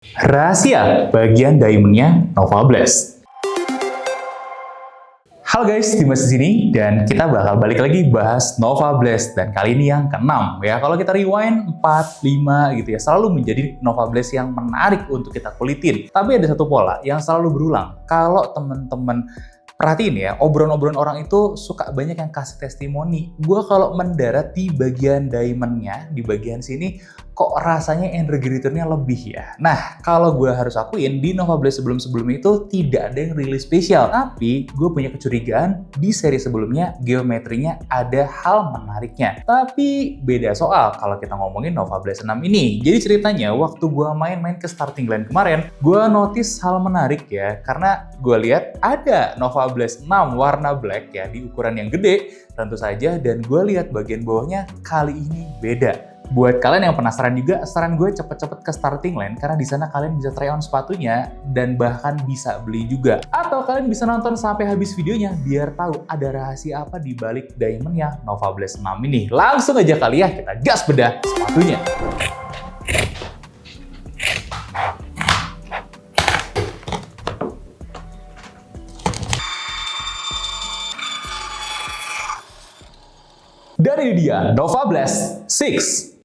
Rahasia bagian diamondnya Nova Blast. Halo guys, Dimas di sini dan kita bakal balik lagi bahas Nova Blast dan kali ini yang ke-6 ya. Kalau kita rewind 4, 5 gitu ya, selalu menjadi Nova Blast yang menarik untuk kita kulitin. Tapi ada satu pola yang selalu berulang. Kalau teman-teman perhatiin ya, obrolan-obrolan orang itu suka banyak yang kasih testimoni. Gua kalau mendarat di bagian diamondnya, di bagian sini, kok rasanya energy return-nya lebih ya. Nah, kalau gue harus akuin, di Nova Blast sebelum-sebelumnya itu tidak ada yang rilis spesial. Tapi, gue punya kecurigaan, di seri sebelumnya, geometrinya ada hal menariknya. Tapi, beda soal kalau kita ngomongin Nova Blast 6 ini. Jadi ceritanya, waktu gue main-main ke starting line kemarin, gue notice hal menarik ya. Karena gue lihat ada Nova Blast 6 warna black ya, di ukuran yang gede, tentu saja. Dan gue lihat bagian bawahnya kali ini beda. Buat kalian yang penasaran juga, saran gue cepet-cepet ke starting line karena di sana kalian bisa try on sepatunya dan bahkan bisa beli juga. Atau kalian bisa nonton sampai habis videonya biar tahu ada rahasia apa di balik diamondnya Nova Blast 6 ini. Langsung aja kali ya, kita gas bedah sepatunya. Dan ini dia Nova Blast 6.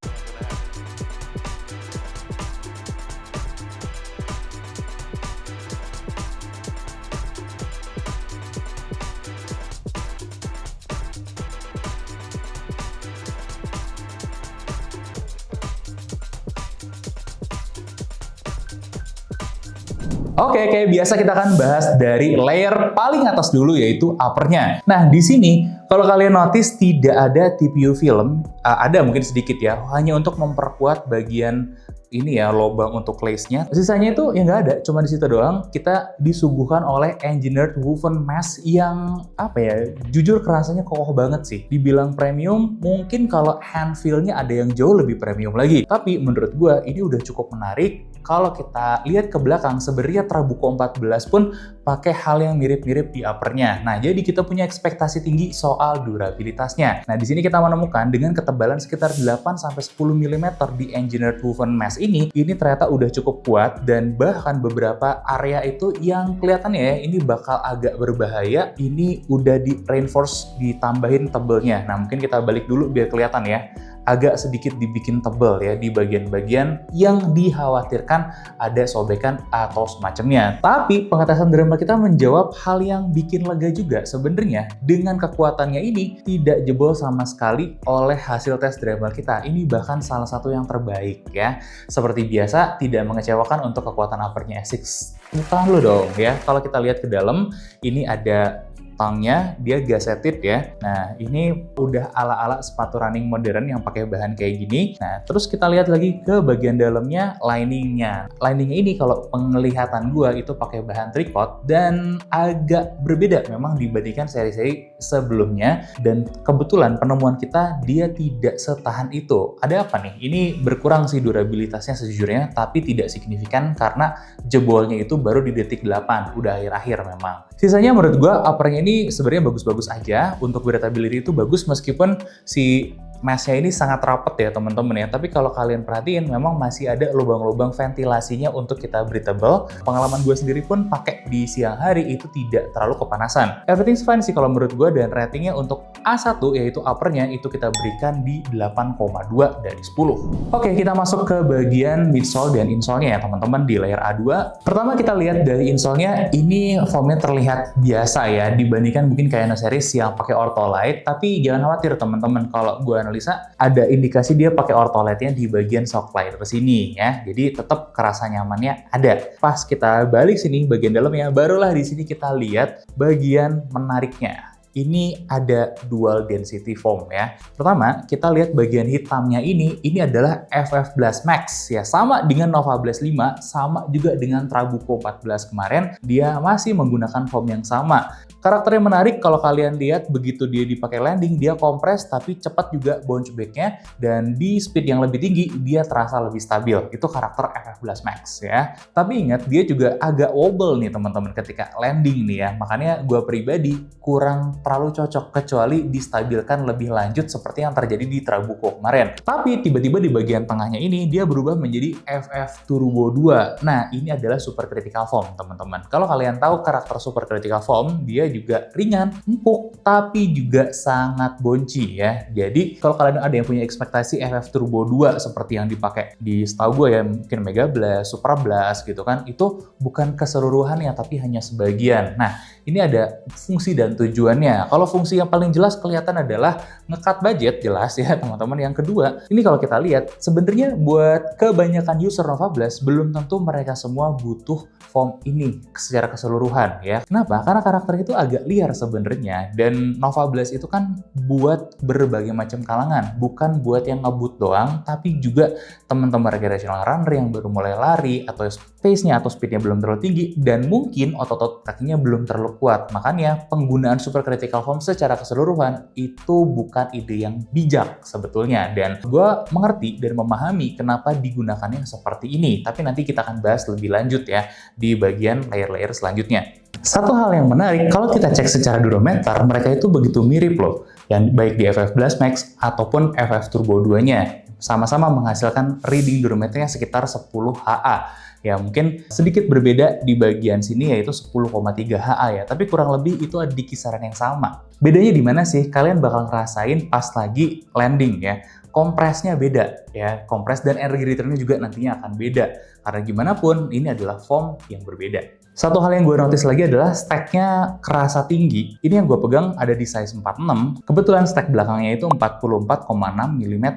Oke, kayak biasa kita akan bahas dari layer paling atas dulu yaitu uppernya. Nah, di sini kalau kalian notice tidak ada TPU film, ada mungkin sedikit ya, hanya untuk memperkuat bagian ini ya, lubang untuk lace-nya. Sisanya itu ya nggak ada, cuma di situ doang. Kita disuguhkan oleh engineered woven mesh yang apa ya, jujur kerasanya kokoh banget sih. Dibilang premium, mungkin kalau hand feel-nya ada yang jauh lebih premium lagi. Tapi menurut gue ini udah cukup menarik. Kalau kita lihat ke belakang, sebenarnya Trabuco 14 pun pakai hal yang mirip-mirip di uppernya. Nah, jadi kita punya ekspektasi tinggi soal durabilitasnya. Nah, di sini kita menemukan dengan ketebalan sekitar 8-10 mm di engineered woven mesh ini ternyata udah cukup kuat dan bahkan beberapa area itu yang kelihatannya ya ini bakal agak berbahaya, ini udah di reinforce, ditambahin tebelnya. Nah, mungkin kita balik dulu biar kelihatan ya. Agak sedikit dibikin tebel ya di bagian-bagian yang dikhawatirkan ada sobekan atau semacamnya. Tapi pengetesan dremel kita menjawab hal yang bikin lega juga. Sebenarnya dengan kekuatannya ini tidak jebol sama sekali oleh hasil tes dremel kita. Ini bahkan salah satu yang terbaik ya. Seperti biasa tidak mengecewakan untuk kekuatan uppernya Essex. Bukan lo dong ya. Kalau kita lihat ke dalam ini ada tangnya, dia gazetted ya. Nah, ini udah ala-ala sepatu running modern yang pakai bahan kayak gini. Nah, terus kita lihat lagi ke bagian dalamnya, liningnya. Liningnya ini kalau penglihatan gua itu pakai bahan tricot dan agak berbeda memang dibandingkan seri-seri sebelumnya. Dan kebetulan penemuan kita dia tidak setahan itu. Ada apa nih? Ini berkurang sih durabilitasnya sejujurnya, tapi tidak signifikan karena jebolnya itu baru di detik 8, udah akhir-akhir memang. Sisanya menurut gua uppernya ini sebenarnya bagus-bagus aja. Untuk breathability itu bagus meskipun si mesh-nya ini sangat rapat ya teman-teman ya. Tapi kalau kalian perhatiin memang masih ada lubang-lubang ventilasinya untuk kita breathable. Pengalaman gue sendiri pun pakai di siang hari itu tidak terlalu kepanasan. Everything's fine sih kalau menurut gue, dan ratingnya untuk A1 yaitu uppernya itu kita berikan di 8,2 dari 10. Oke, kita masuk ke bagian midsole dan insole-nya ya teman-teman di layer A2. Pertama kita lihat dari insole-nya, ini foamnya terlihat biasa ya dibandingkan mungkin kayak No Series yang pakai Ortholite. Tapi jangan khawatir teman-teman, kalau gue analisa ada indikasi dia pakai Ortholite-nya di bagian shock liner sini ya. Jadi tetap kerasa nyamannya ada. Pas kita balik sini bagian dalamnya, barulah di sini kita lihat bagian menariknya. Ini ada dual density foam ya. Pertama, kita lihat bagian hitamnya ini adalah FF Blast Max ya. Sama dengan Nova Blast 5, sama juga dengan Trabuco 14 kemarin, dia masih menggunakan foam yang sama. Karakternya menarik kalau kalian lihat begitu dia dipakai landing, dia kompres tapi cepat juga bounce back-nya, dan di speed yang lebih tinggi dia terasa lebih stabil. Itu karakter FF Blast Max ya. Tapi ingat, dia juga agak wobble nih teman-teman ketika landing nih ya. Makanya gue pribadi kurang terlalu cocok kecuali distabilkan lebih lanjut seperti yang terjadi di Trabuco kemarin. Tapi tiba-tiba di bagian tengahnya ini dia berubah menjadi FF Turbo 2. Nah, ini adalah super critical foam, teman-teman. Kalau kalian tahu karakter super critical foam, dia juga ringan, empuk, tapi juga sangat bonci ya. Jadi, kalau kalian ada yang punya ekspektasi FF Turbo 2 seperti yang dipakai di setahu gue ya, mungkin Mega Blast, Super Blast gitu kan, itu bukan keseluruhannya tapi hanya sebagian. Nah, ini ada fungsi dan tujuannya. Kalau fungsi yang paling jelas kelihatan adalah nge-cut budget, jelas ya teman-teman. Yang kedua, ini kalau kita lihat, sebenarnya buat kebanyakan user Nova Blast, belum tentu mereka semua butuh foam ini secara keseluruhan ya. Kenapa? Karena karakter itu agak liar sebenarnya, dan Nova Blast itu kan buat berbagai macam kalangan, bukan buat yang ngebut doang, tapi juga teman-teman recreational runner yang baru mulai lari, atau pace-nya atau speed-nya belum terlalu tinggi, dan mungkin otot-otot kakinya belum terlalu kuat. Makanya penggunaan super critical foam secara keseluruhan itu bukan ide yang bijak sebetulnya, dan gue mengerti dan memahami kenapa digunakannya seperti ini, tapi nanti kita akan bahas lebih lanjut ya di bagian layer-layer selanjutnya. Satu hal yang menarik, kalau kita cek secara durometer, mereka itu begitu mirip loh, yang baik di FF Blast Max ataupun FF Turbo 2-nya. Sama-sama menghasilkan reading durometernya sekitar 10 HA. Ya mungkin sedikit berbeda di bagian sini yaitu 10,3 HA ya, tapi kurang lebih itu ada di kisaran yang sama. Bedanya di mana sih? Kalian bakal ngerasain pas lagi landing ya. Kompresnya beda ya, kompres dan energy return-nya juga nantinya akan beda. Karena gimana pun ini adalah foam yang berbeda. Satu hal yang gue notice lagi adalah stack-nya kerasa tinggi. Ini yang gue pegang ada di size 46. Kebetulan stack belakangnya itu 44,6 mm.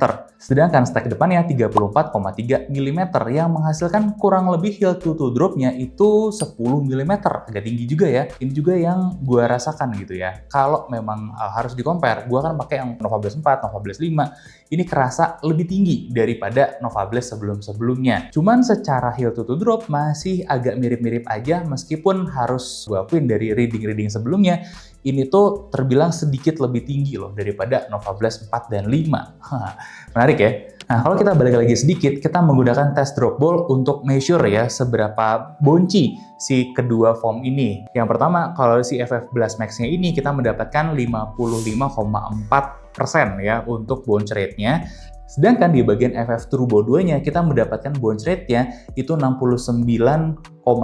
Sedangkan stack depannya 34,3 mm yang menghasilkan kurang lebih heel to toe drop-nya itu 10 mm. Agak tinggi juga ya. Ini juga yang gue rasakan gitu ya. Kalau memang harus di-compare, gue kan pakai yang Nova Blast 4, Nova Blast 5. Ini kerasa lebih tinggi daripada Nova Blast sebelum-sebelumnya. Cuman secara heel to toe drop masih agak mirip-mirip aja, meskipun harus gue akuin dari reading-reading sebelumnya, ini tuh terbilang sedikit lebih tinggi loh daripada Nova Blast 4 dan 5. Menarik ya? Nah, kalau kita balik lagi sedikit, kita menggunakan test drop ball untuk measure ya seberapa bonci si kedua foam ini. Yang pertama, kalau si FF Blast Max-nya ini kita mendapatkan 55,4% ya untuk bounce rate-nya. Sedangkan di bagian FF Turbo 2-nya kita mendapatkan bounce rate-nya itu 69,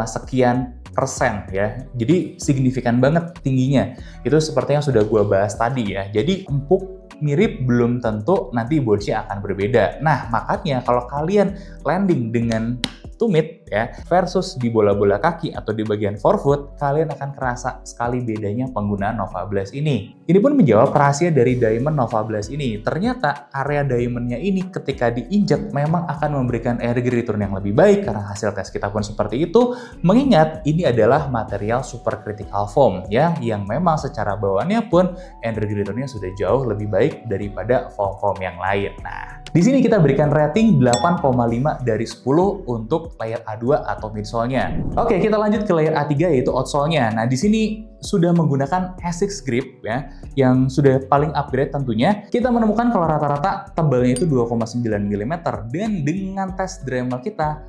sekian persen ya. Jadi signifikan banget tingginya. Itu seperti yang sudah gue bahas tadi ya. Jadi empuk, mirip, belum tentu nanti bounce-nya akan berbeda. Nah, makanya kalau kalian landing dengan tumit ya versus di bola-bola kaki atau di bagian forefoot, kalian akan kerasa sekali bedanya penggunaan Nova Blast ini. Ini pun menjawab rahasia dari diamond Nova Blast ini. Ternyata area diamondnya ini ketika diinjak memang akan memberikan energy return yang lebih baik karena hasil tes kita pun seperti itu. Mengingat ini adalah material super critical foam ya, yang memang secara bawaannya pun energy return-nya sudah jauh lebih baik daripada foam-foam yang lain. Nah, di sini kita berikan rating 8,5 dari 10 untuk layer A2 atau midsole-nya. Oke, kita lanjut ke layer A3 yaitu outsole-nya. Nah, di sini sudah menggunakan Asics Grip ya, yang sudah paling upgrade tentunya. Kita menemukan kalau rata-rata tebalnya itu 2,9 mm dan dengan tes Dremel kita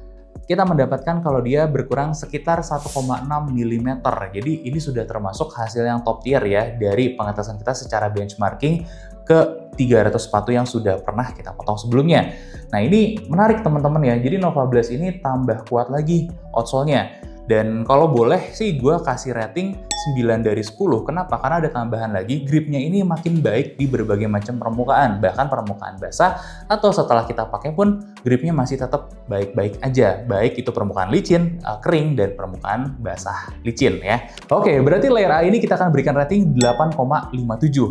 mendapatkan kalau dia berkurang sekitar 1,6 mm. Jadi ini sudah termasuk hasil yang top tier ya dari pengetesan kita secara benchmarking ke 300 sepatu yang sudah pernah kita potong sebelumnya. Nah, ini menarik teman-teman ya. Jadi Nova Blast ini tambah kuat lagi outsole-nya. Dan kalau boleh sih gue kasih rating 9 dari 10. Kenapa? Karena ada tambahan lagi, gripnya ini makin baik di berbagai macam permukaan. Bahkan permukaan basah atau setelah kita pakai pun gripnya masih tetap baik-baik aja. Baik itu permukaan licin, kering, dan permukaan basah licin ya. Oke, berarti layer A ini kita akan berikan rating 8,57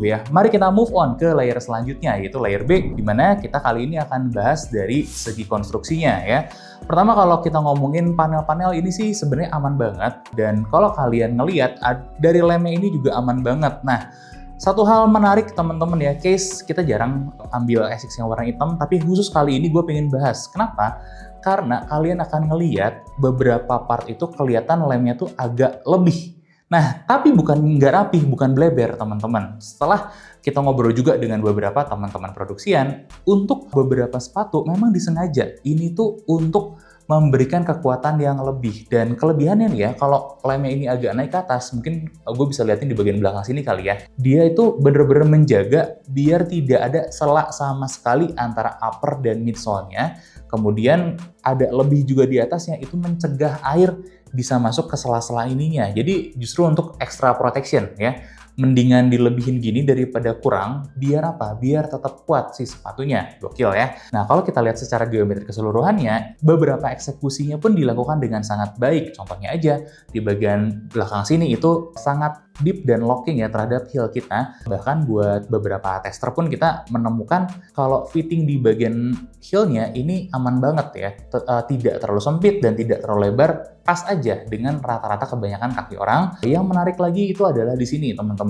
ya. Mari kita move on ke layer selanjutnya, yaitu layer B, di mana kita kali ini akan bahas dari segi konstruksinya ya. Pertama, kalau kita ngomongin panel-panel ini sih sebenarnya aman banget, dan kalau kalian ngelihat dari lemnya ini juga aman banget. Nah, satu hal menarik teman-teman ya, case kita jarang ambil Asics yang warna hitam, tapi khusus kali ini gue pengen bahas. Kenapa? Karena kalian akan ngelihat beberapa part itu kelihatan lemnya tuh agak lebih. Nah, tapi bukan nggak rapih, bukan bleber teman-teman. Setelah kita ngobrol juga dengan beberapa teman-teman produksian, untuk beberapa sepatu memang disengaja ini tuh untuk memberikan kekuatan yang lebih. Dan kelebihannya nih ya, kalau lemnya ini agak naik ke atas, mungkin gue bisa liatin di bagian belakang sini kali ya. Dia itu bener-bener menjaga biar tidak ada sela sama sekali antara upper dan midsole-nya. Kemudian ada lebih juga di atasnya, itu mencegah air bisa masuk ke sela-sela ininya. Jadi justru untuk extra protection ya. Mendingan dilebihin gini daripada kurang, biar apa? Biar tetap kuat si sepatunya. Gokil ya. Nah, kalau kita lihat secara geometri keseluruhannya, beberapa eksekusinya pun dilakukan dengan sangat baik. Contohnya aja, di bagian belakang sini itu sangat deep dan locking ya terhadap heel kita. Bahkan buat beberapa tester pun kita menemukan kalau fitting di bagian heel-nya ini aman banget ya. Tidak terlalu sempit dan tidak terlalu lebar, pas aja dengan rata-rata kebanyakan kaki orang. Yang menarik lagi itu adalah di sini teman-teman.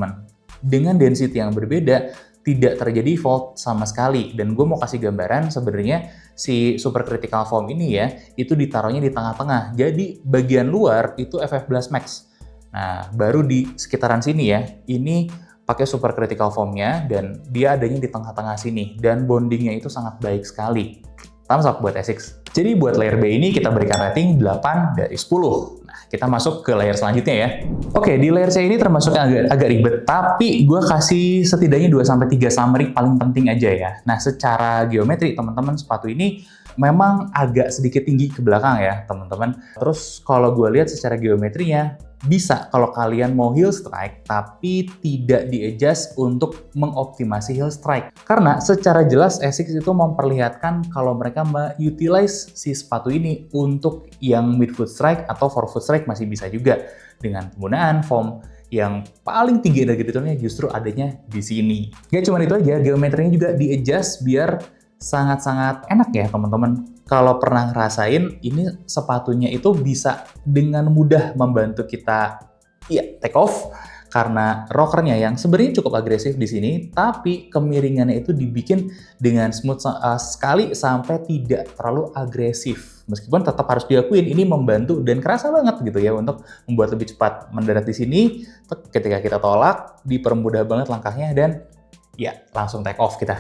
Dengan density yang berbeda, tidak terjadi fault sama sekali. Dan gue mau kasih gambaran sebenarnya si supercritical foam ini ya, itu ditaruhnya di tengah-tengah. Jadi bagian luar itu FF Blast Max. Nah, baru di sekitaran sini ya, ini pakai supercritical foam-nya dan dia adanya di tengah-tengah sini. Dan bondingnya itu sangat baik sekali. Thumbs up buat Asics. Jadi buat layer B ini kita berikan rating 8 dari 10. Nah, kita masuk ke layer selanjutnya ya. Oke, di layer C ini termasuk agak ribet, tapi gue kasih setidaknya 2-3 summary paling penting aja ya. Nah, secara geometri teman-teman sepatu ini memang agak sedikit tinggi ke belakang ya teman-teman. Terus kalau gue lihat secara geometrinya, bisa kalau kalian mau heel strike tapi tidak di-adjust untuk mengoptimasi heel strike. Karena secara jelas Asics itu memperlihatkan kalau mereka utilize si sepatu ini untuk yang midfoot strike atau forefoot strike masih bisa juga dengan penggunaan foam yang paling tinggi energi returnnya justru adanya di sini. Gak cuma itu aja, geometrinya juga di-adjust biar sangat-sangat enak ya teman-teman. Kalau pernah ngerasain, ini sepatunya itu bisa dengan mudah membantu kita take off karena rockernya yang sebenarnya cukup agresif di sini, tapi kemiringannya itu dibikin dengan smooth sekali sampai tidak terlalu agresif. Meskipun tetap harus diakuin ini membantu dan kerasa banget gitu ya untuk membuat lebih cepat mendarat di sini. Ketika kita tolak, dipermudah banget langkahnya dan ya langsung take off kita.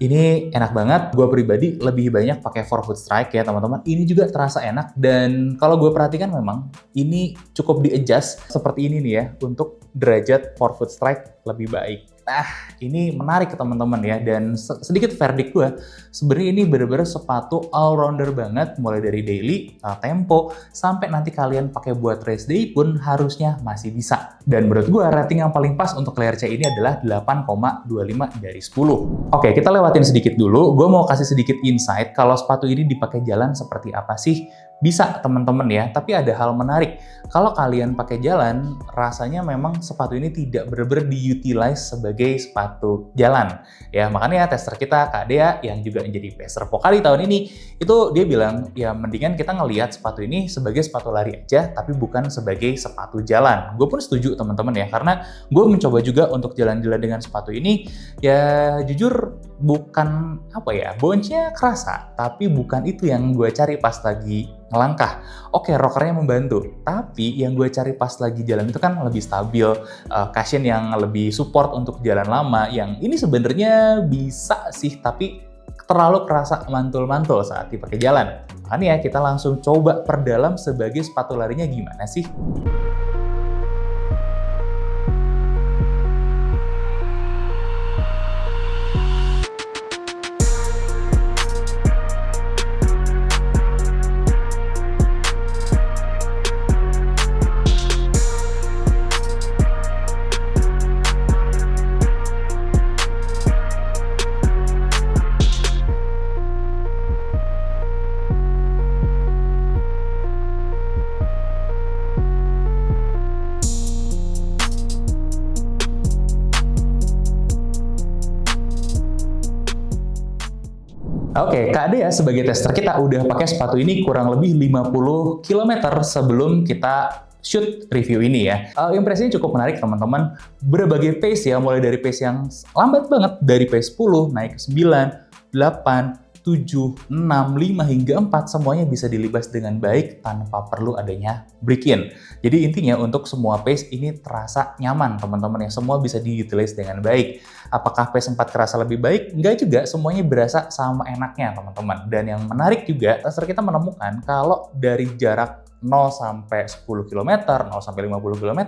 Ini enak banget, gue pribadi lebih banyak pakai forefoot strike ya teman-teman. Ini juga terasa enak dan kalau gue perhatikan memang ini cukup di-adjust seperti ini nih ya untuk derajat forefoot strike lebih baik. Nah, ini menarik teman-teman ya dan sedikit verdict gue. Sebenarnya ini bener-bener sepatu all-rounder banget mulai dari daily, tempo, sampai nanti kalian pakai buat race day pun harusnya masih bisa. Dan menurut gue rating yang paling pas untuk layer C ini adalah 8,25 dari 10. Oke, kita lewatin sedikit dulu. Gue mau kasih sedikit insight kalau sepatu ini dipakai jalan seperti apa sih? Bisa teman-teman ya, tapi ada hal menarik. Kalau kalian pakai jalan, rasanya memang sepatu ini tidak benar-benar di-utilize sebagai sepatu jalan. Ya, makanya tester kita, Kak Dea, yang juga menjadi peser Pokali tahun ini, itu dia bilang, ya mendingan kita ngelihat sepatu ini sebagai sepatu lari aja, tapi bukan sebagai sepatu jalan. Gue pun setuju teman-teman ya, karena gue mencoba juga untuk jalan-jalan dengan sepatu ini, ya jujur bukan bounce-nya kerasa, tapi bukan itu yang gue cari pas lagi ngelangkah. Oke, rockernya membantu, tapi yang gue cari pas lagi jalan itu kan lebih stabil, cushion yang lebih support untuk jalan lama, yang ini sebenarnya bisa sih, tapi terlalu kerasa mantul-mantul saat dipakai jalan. Makanya ya, kita langsung coba perdalam sebagai sepatu larinya gimana sih. Oke, Kak Dea sebagai tester kita udah pakai sepatu ini kurang lebih 50 km sebelum kita shoot review ini ya. Impresinya cukup menarik teman-teman. Berbagai pace ya, mulai dari pace yang lambat banget, dari pace 10, naik ke 9, 8, 7, 6, 5, hingga 4 semuanya bisa dilibas dengan baik tanpa perlu adanya break-in. Jadi intinya untuk semua pace ini terasa nyaman teman-teman ya, semua bisa diutilize dengan baik. Apakah pace 4 kerasa lebih baik? Enggak juga, semuanya berasa sama enaknya teman-teman. Dan yang menarik juga, tester kita menemukan kalau dari jarak 0 sampai 10 km, 0 sampai 50 km,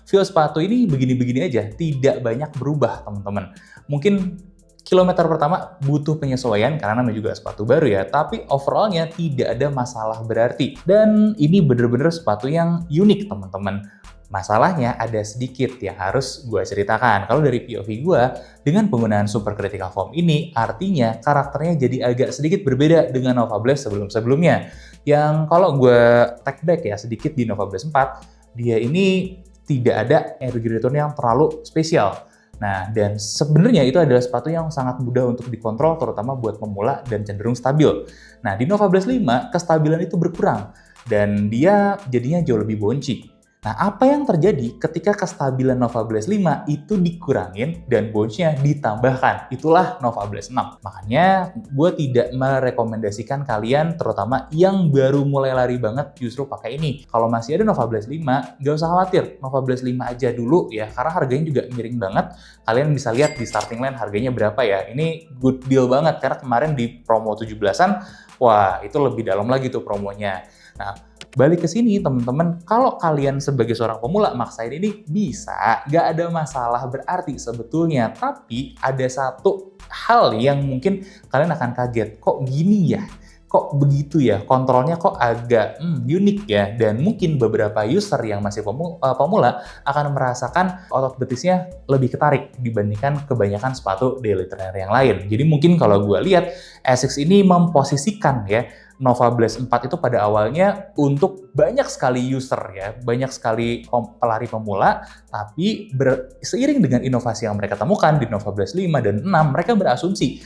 feel sepatu ini begini-begini aja, tidak banyak berubah teman-teman. Mungkin kilometer pertama butuh penyesuaian karena namanya juga sepatu baru ya, tapi overallnya tidak ada masalah berarti. Dan ini bener-bener sepatu yang unik teman-teman. Masalahnya ada sedikit yang harus gue ceritakan. Kalau dari POV gue, dengan penggunaan Super Critical Foam ini, artinya karakternya jadi agak sedikit berbeda dengan Nova Blast sebelum-sebelumnya. Yang kalau gue take back ya sedikit di Nova Blast 4, dia ini tidak ada air return yang terlalu spesial. Nah, dan sebenarnya itu adalah sepatu yang sangat mudah untuk dikontrol, terutama buat pemula dan cenderung stabil. Nah, di Nova Blast 5, kestabilan itu berkurang, dan dia jadinya jauh lebih bonci. Nah, apa yang terjadi ketika kestabilan Nova Blast 5 itu dikurangin dan bounce-nya ditambahkan? Itulah Nova Blast 6. Makanya, gue tidak merekomendasikan kalian, terutama yang baru mulai lari banget, justru pakai ini. Kalau masih ada Nova Blast 5, nggak usah khawatir. Nova Blast 5 aja dulu ya, karena harganya juga miring banget. Kalian bisa lihat di starting line harganya berapa ya. Ini good deal banget, karena kemarin di promo 17-an, wah itu lebih dalam lagi tuh promonya. Nah, balik ke sini teman-teman, kalau kalian sebagai seorang pemula maksain ini bisa, nggak ada masalah berarti sebetulnya. Tapi ada satu hal yang mungkin kalian akan kaget, kok gini ya? Kok begitu ya? Kontrolnya kok agak unik ya? Dan mungkin beberapa user yang masih pemula akan merasakan otot betisnya lebih ketarik dibandingkan kebanyakan sepatu daily trainer yang lain. Jadi mungkin kalau gue lihat, Asics ini memposisikan ya Nova Blast 4 itu pada awalnya untuk banyak sekali user ya, banyak sekali pelari pemula, tapi seiring dengan inovasi yang mereka temukan di Nova Blast 5 dan 6, mereka berasumsi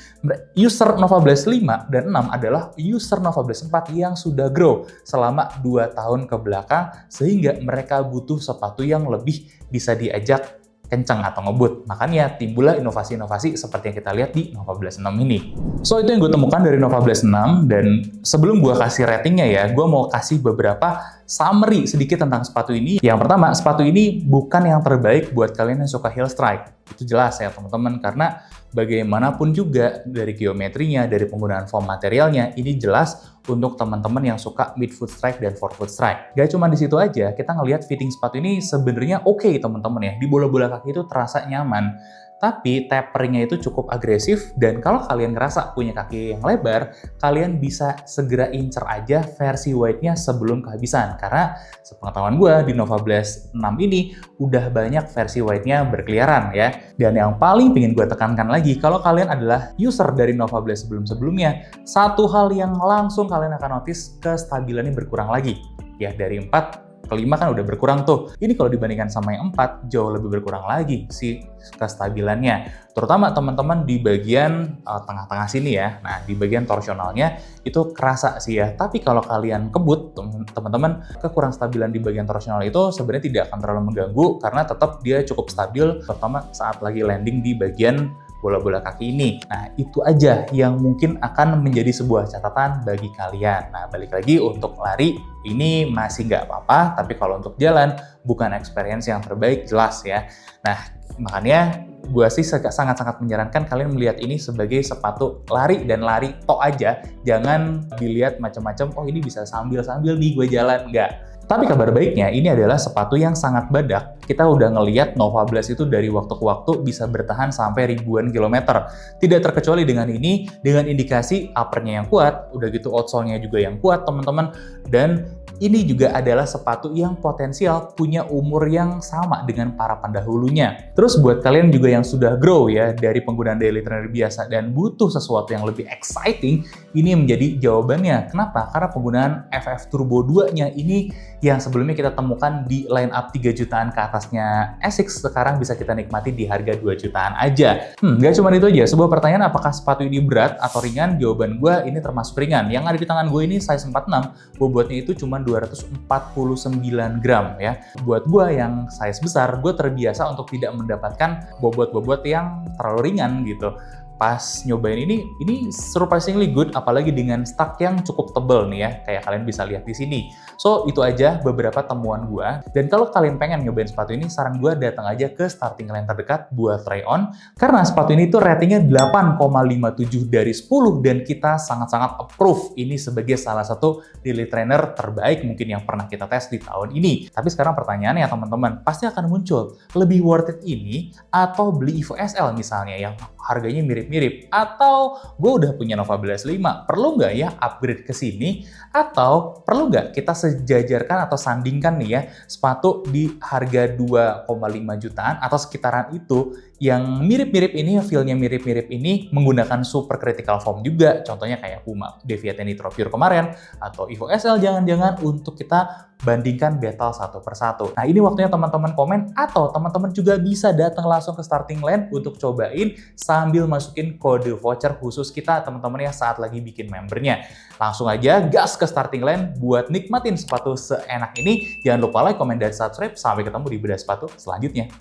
user Nova Blast 5 dan 6 adalah user Nova Blast 4 yang sudah grow selama 2 tahun ke belakang, sehingga mereka butuh sepatu yang lebih bisa diajak kencang atau ngebut. Makanya timbullah inovasi-inovasi seperti yang kita lihat di Nova Blast 6 ini. So, itu yang gue temukan dari Nova Blast 6, dan sebelum gue kasih ratingnya ya, gue mau kasih beberapa summary sedikit tentang sepatu ini. Yang pertama, sepatu ini bukan yang terbaik buat kalian yang suka heel strike. Itu jelas ya teman-teman, karena bagaimanapun juga dari geometrinya, dari penggunaan foam materialnya, ini jelas untuk teman-teman yang suka midfoot strike dan forefoot strike. Gak cuma di situ aja, kita ngelihat fitting sepatu ini sebenarnya oke teman-teman ya. Di bola-bola kaki itu terasa nyaman. Tapi taperingnya itu cukup agresif, dan kalau kalian ngerasa punya kaki yang lebar, kalian bisa segera incer aja versi wide-nya sebelum kehabisan. Karena sepengetahuan gue di Nova Blast 6 ini udah banyak versi wide-nya berkeliaran ya. Dan yang paling pengen gue tekankan lagi, kalau kalian adalah user dari Nova Blast sebelum-sebelumnya, satu hal yang langsung kalian akan notice, kestabilannya berkurang lagi. Ya, dari 4 ke 5 kan udah berkurang tuh. Ini kalau dibandingkan sama yang 4, jauh lebih berkurang lagi si kestabilannya. Terutama teman-teman di bagian tengah-tengah sini ya. Nah, di bagian torsionalnya itu kerasa sih ya. Tapi kalau kalian kebut, teman-teman, kekurang stabilan di bagian torsional itu sebenarnya tidak akan terlalu mengganggu, karena tetap dia cukup stabil, terutama saat lagi landing di bagian bola-bola kaki ini. Nah, itu aja yang mungkin akan menjadi sebuah catatan bagi kalian. Nah, balik lagi untuk lari, ini masih nggak apa-apa, tapi kalau untuk jalan, bukan experience yang terbaik, jelas ya. Nah, makanya gue sih sangat-sangat menyarankan kalian melihat ini sebagai sepatu lari, dan lari tok aja. Jangan dilihat macam-macam, oh ini bisa sambil-sambil nih gue jalan, nggak. Tapi kabar baiknya, ini adalah sepatu yang sangat badak. Kita udah ngelihat Nova Blast itu dari waktu ke waktu bisa bertahan sampai ribuan kilometer. Tidak terkecuali dengan ini, dengan indikasi uppernya yang kuat, udah gitu outsole-nya juga yang kuat teman-teman, dan ini juga adalah sepatu yang potensial punya umur yang sama dengan para pendahulunya. Terus buat kalian juga yang sudah grow ya dari penggunaan daily trainer biasa dan butuh sesuatu yang lebih exciting, ini menjadi jawabannya. Kenapa? Karena penggunaan FF Turbo 2-nya ini yang sebelumnya kita temukan di line up 3 jutaan ke atasnya Asics, sekarang bisa kita nikmati di harga 2 jutaan aja. Nggak cuma itu aja, sebuah pertanyaan, apakah sepatu ini berat atau ringan? Jawaban gue, ini termasuk ringan. Yang ada di tangan gue ini size 46, bobotnya itu cuma 249 gram ya. Buat gue yang size besar, gue terbiasa untuk tidak mendapatkan bobot-bobot yang terlalu ringan gitu. pas nyobain ini surprisingly good, apalagi dengan stak yang cukup tebal nih ya, kayak kalian bisa lihat di sini. So, itu aja beberapa temuan gua. Dan kalau kalian pengen nyobain sepatu ini, saran gua datang aja ke Starting Line terdekat buat try on, karena sepatu ini tuh ratingnya 8,57 dari 10, dan kita sangat-sangat approve ini sebagai salah satu daily trainer terbaik mungkin yang pernah kita tes di tahun ini. Tapi sekarang pertanyaannya ya teman-teman, pasti akan muncul, lebih worth it ini atau beli Evo SL misalnya yang harganya mirip-mirip, atau gue udah punya Nova Blast 5, perlu nggak ya upgrade ke sini, atau perlu nggak kita sejajarkan atau sandingkan nih ya sepatu di harga 2,5 jutaan atau sekitaran itu yang mirip-mirip ini, feel-nya mirip-mirip ini menggunakan super critical foam juga, contohnya kayak Puma Deviate Nitro Pure kemarin, atau Evo SL jangan-jangan, untuk kita bandingkan battle satu persatu. Nah, ini waktunya teman-teman komen, atau teman-teman juga bisa datang langsung ke Starting Line untuk cobain sambil masukin kode voucher khusus kita teman-teman ya saat lagi bikin membernya. Langsung aja gas ke Starting Line buat nikmatin sepatu seenak ini. Jangan lupa like, komen, dan subscribe. Sampai ketemu di bedah sepatu selanjutnya.